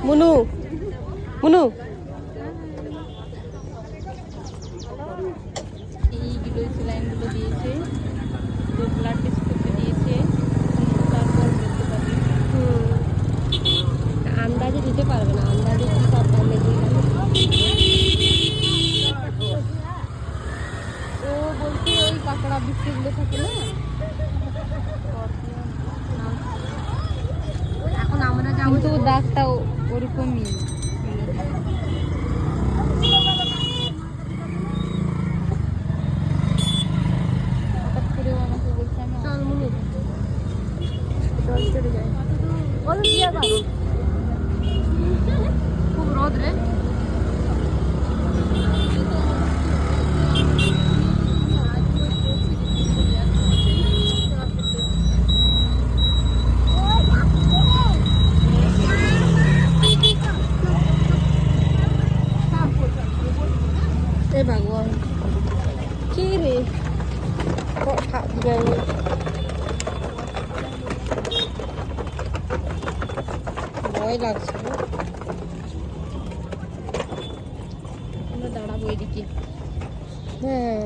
মুনু মুনু এইগুলো স্যালাইনগুলো দিয়েছে, তো ব্লাড টেস্ট করতে দিয়েছে, তারপর বলতে পারবে। আন্দাজে দিতে পারবে না, আন্দাজে কি সব ব্যান্ডেজ হয়ে গেছে। ও বলছে ওই কাঁকড়া বিস্কুটগুলো থাকে না, এখন আমরা যাবো কিন্তু দাগটা ওরকমই। হঠাৎ করে ও আমাকে বলছে আমি চল মুনু জল চলে যায়। বলো দিয়া দাও, খুব রোদ রে। এ ভগবান কি রে কথা গেল। ভয় লাগছে। আমরা দাঁড়াবো এদিকে। হ্যাঁ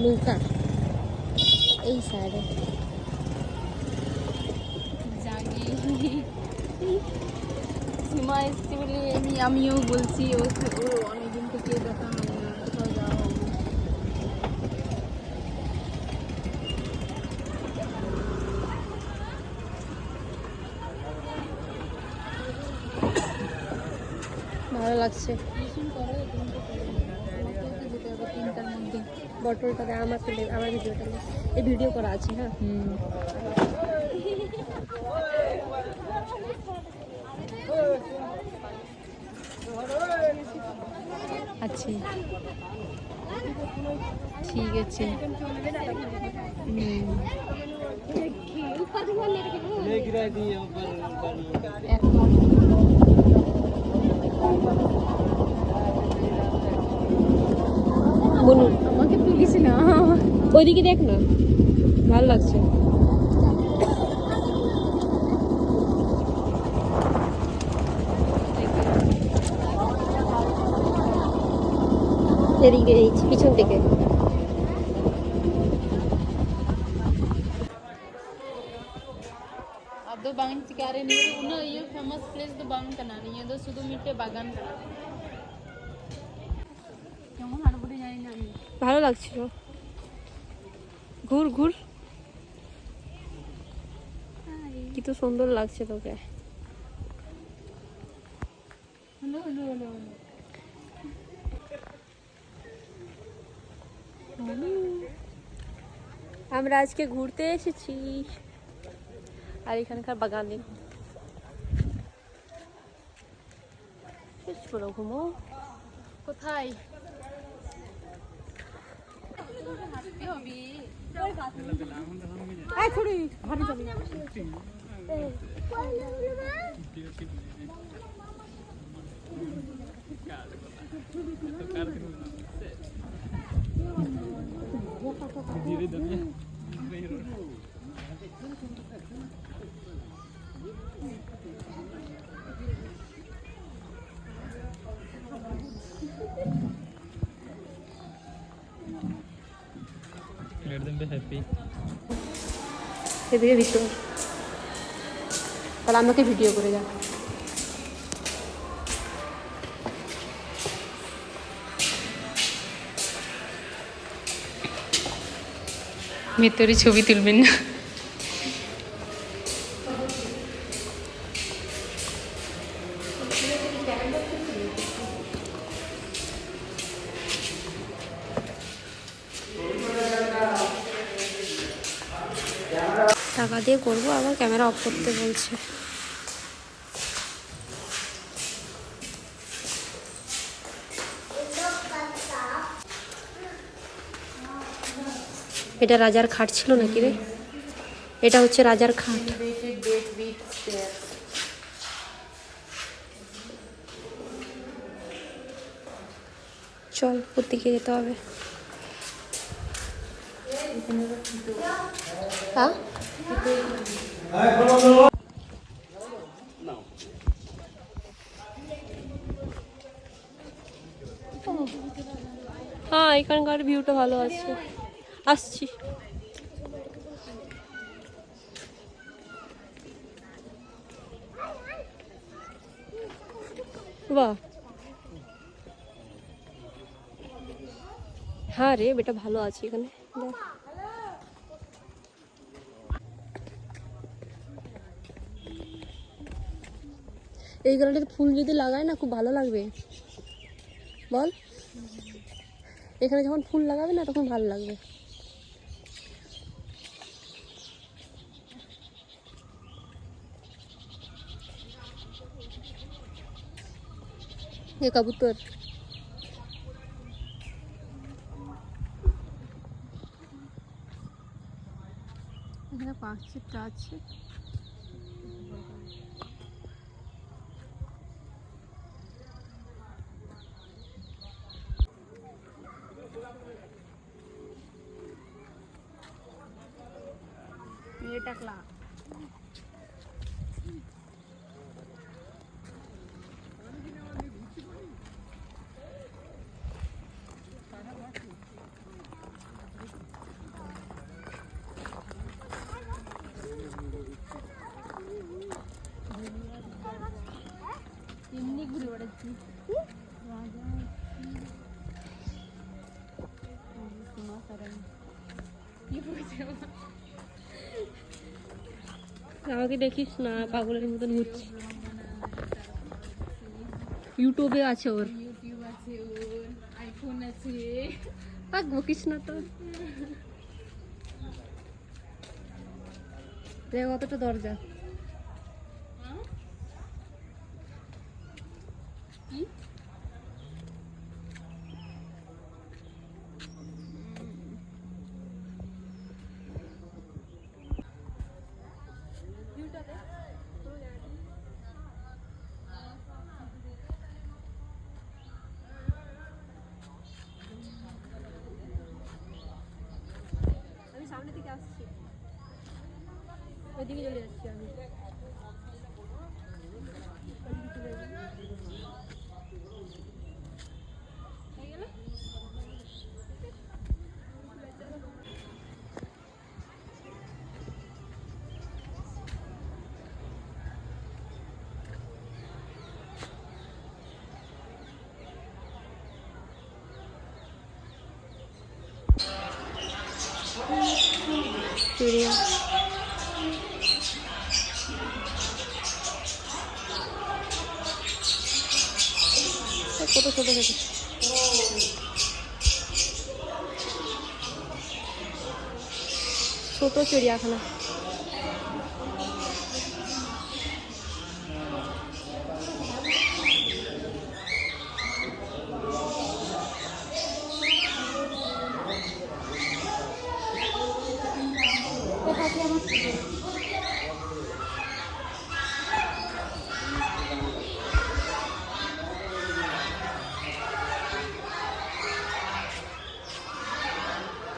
নৌকা এই সাইডে জানি সীমা এসছে বলে আমিও বলছি, ও অনেকদিন থেকে দেখা হয় না, কোথাও যাওয়া হয়নি। ভালো লাগছে। টিউশন করো, তোমাকে আমাকেও তো যেতে হবে 3টার মধ্যে। বটলটা দে আমার তুলে, আমার ভিডিওটা নে। এই ভিডিও করা আছে হ্যাঁ। আচ্ছা ঠিক আছে। মুনু আমাকে তুলিস না। ওইদিকে দেখ না, ভালো লাগছে। এদিকে এই পিছন থেকে अब दो बागान से क्या रहे नहीं उन्हें ये फेमस प्लेस दो बागान का नाम ये दो सुधु मिट्टे बागान का কেমন আর বলে জানি না আমি। ভালো লাগছিল। ঘুর ঘুর, কি তো সুন্দর লাগছে তোকে। হ্যালো হ্যালো হ্যালো আমরা আজকে ঘুরতে এসেছি আর এখানকার বাগানে শেষ করে ঘুমো। কোথায় এদিকে ভিতর, তাহলে আমাকে ভিডিও করে যা। ভেতরে ছবি তুলবেন না। টাকা দিয়ে করবো, আবার ক্যামেরা অফ করতে বলছে। এটা রাজার খাট ছিল নাকি রে? এটা হচ্ছে রাজার খাট। চল ওদিকে যেতে হবে। হ্যাঁ এখানকার ভিউটা ভালো আছে। আসছি। বাহ, হ্যাঁ রে বেটা ভালো আছে এখানে। দেখ এই গাড়িতে ফুল যদি লাগায় না খুব ভালো লাগবে, বল? এখানে যখন ফুল লাগাবে না তখন ভালো লাগবে। ये कबूतर এখানে পাখিটা আছে। ये टकला এমনি ঘুরে বেড়াচ্ছি। আমাকে দেখিস না, পাগলের মতন ঘুরছি। ইউটিউবে আছে ওর, ইউটিউব আছে ওর, আইফোন আছে। পাক বকিস না তো। দেখ অতটা দরজা। আমি সামনে থেকে আসছি, ওইদিকে চলে যাচ্ছি আমি। চিড়িয়া কত ছোট ছোট। ছোট চিড়িয়াখানা।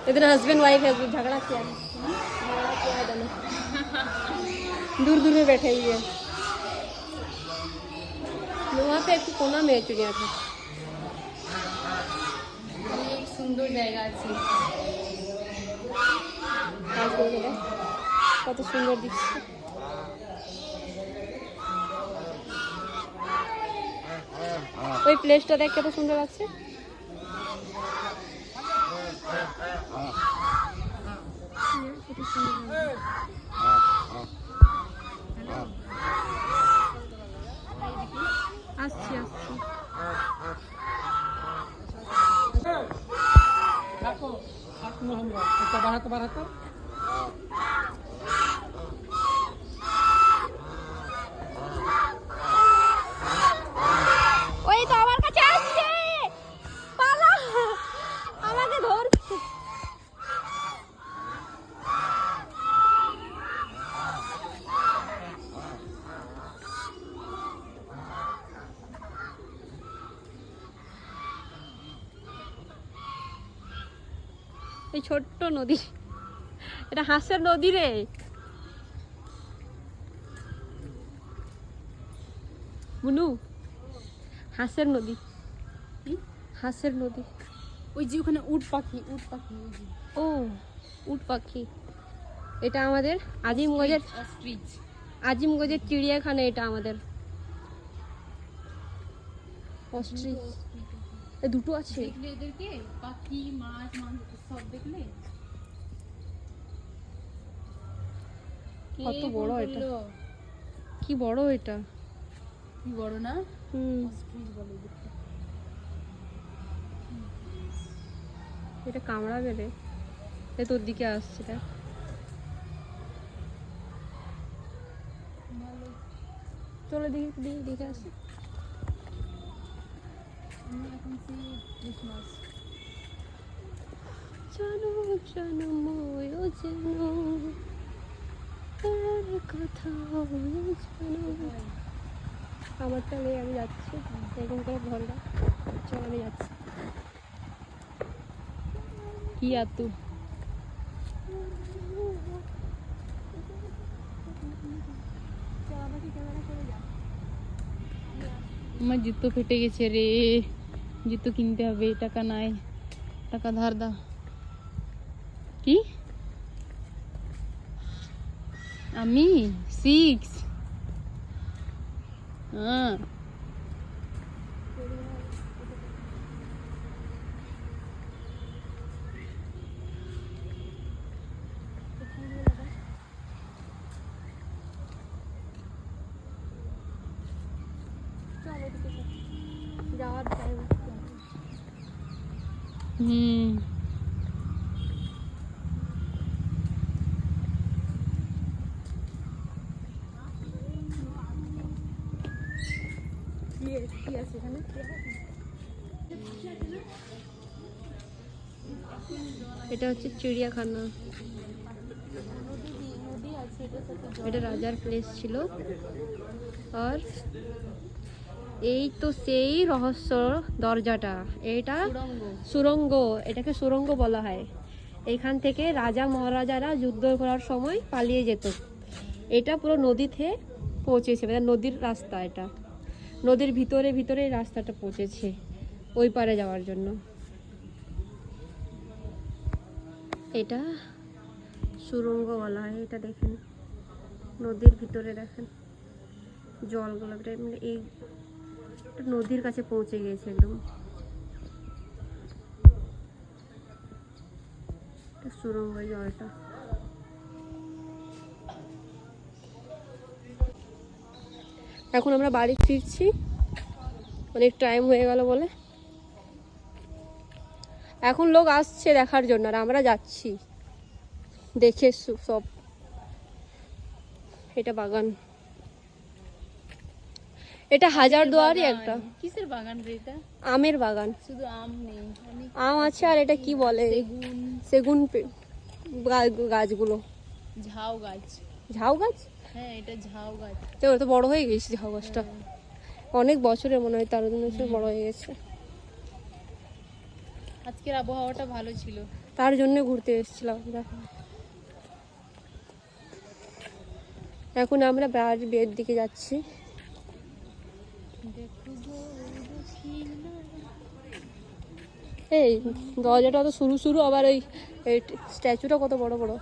इधर हस्बैंड वाइफ है, झगड़ा किया है, झगड़ा किया है दोनों, दूर दूर में बैठे हुए हैं। वहाँ पे एक कोना में चिड़िया था। অনেক সুন্দর জায়গা আছে। কত সুন্দর দিচ্ছে। ওই প্লেসটা দেখ কত সুন্দর লাগছে। আসছি আসছি। ওই তো আমার কাছে আসছে, পালা, আমাকে ধরছে। এই ছোট্ট নদী, এটা হাঁসের নদী রে। মুনু, হাঁসের নদী, হাঁসের নদী। ওই যে ওখানে উট পাখি ওই যে ও উট পাখি, এটা আমাদের আজিমগঞ্জের অস্ট্রিচ। আজিমগঞ্জের চিড়িয়াখানা, এটা আমাদের অস্ট্রিচ। এ দুটো আছে। দেখলে এদেরকে পাখি মাছ মাংস সব দেখলে কত বড় এটা, কি বড় এটা, কি বড় না? হুম অস্ট্রিচ বলে এদেরকে। এটা কামড়াবে রে, এ তোর দিকে আসছে দেখ। ভালো। চলো দেখি দেখি দেখে আসি। আমি এখন সেই ক্রিসমাস জানো জানো ময়ো জানো তার কথা জানো। আমারটা নেই, আমি যাচ্ছি এরকম করে ভরটা। চল আমি যাচ্ছি। কি আতু আমার জুতো ফেটে গেছে রে, জুতো কিনতে হবে, টাকা নাই, টাকা ধার দাও। কি আমি 6? হ্যাঁ যাওয়ার টাইম। হুম কি আছে এখানে? এটা হচ্ছে চিড়িয়াখানা, নদী আছে এটার সাথে এটা রাজার প্লেস ছিল। আর এই তো সেই রহস্য দরজাটা, এটা সুড়ঙ্গ। সুড়ঙ্গ, এটাকে সুড়ঙ্গ বলা হয়। এখান থেকে রাজা মহারাজারা যুদ্ধ করার সময় পালিয়ে যেত। এটা পুরো নদীতে পৌঁছেছে, মানে নদীর রাস্তা, এটা নদীর ভিতরে ভিতরে এই রাস্তাটা পৌঁছেছে ওই পারে যাওয়ার জন্য। এটা সুড়ঙ্গ বলা হয়। এটা দেখেন নদীর ভিতরে, দেখেন জলগুলো, এটা মানে এই এটা নদীর কাছে পৌঁছে গিয়েছে একদম। এটা সুড়ঙ্গ জলটা। এখন আমরা বাড়ি ফিরছি, অনেক টাইম হয়ে গেল বলে। এখন লোক আসছে দেখার জন্য, আর আমরা যাচ্ছি দেখে সব। এটা বাগান, এটা হাজারদুয়ারি একটা কিসের বাগান রে এটা? আমের বাগান। শুধু আম নেই, অনেক আম আছে, আর এটা কি বলে, সেগুন, সেগুন গাছগুলো, ঝাউ গাছ। ঝাউ গাছ। হ্যাঁ এটা ঝাউ গাছ। তো ওটা তো বড় হয়ে গেছে ঝাউ গাছটা, অনেক বছরের মনে হয়, 13 বছর বড় হয়ে গেছে। আজকের আবহাওয়াটা ভালো ছিল, তার জন্য ঘুরতে এসেছিলাম আমরা। এখন আমরা বিয়ের দিকে যাচ্ছি। এই দরজাটা তো শুরু শুরু, আবার ওই স্ট্যাচুটা কত বড় বড়।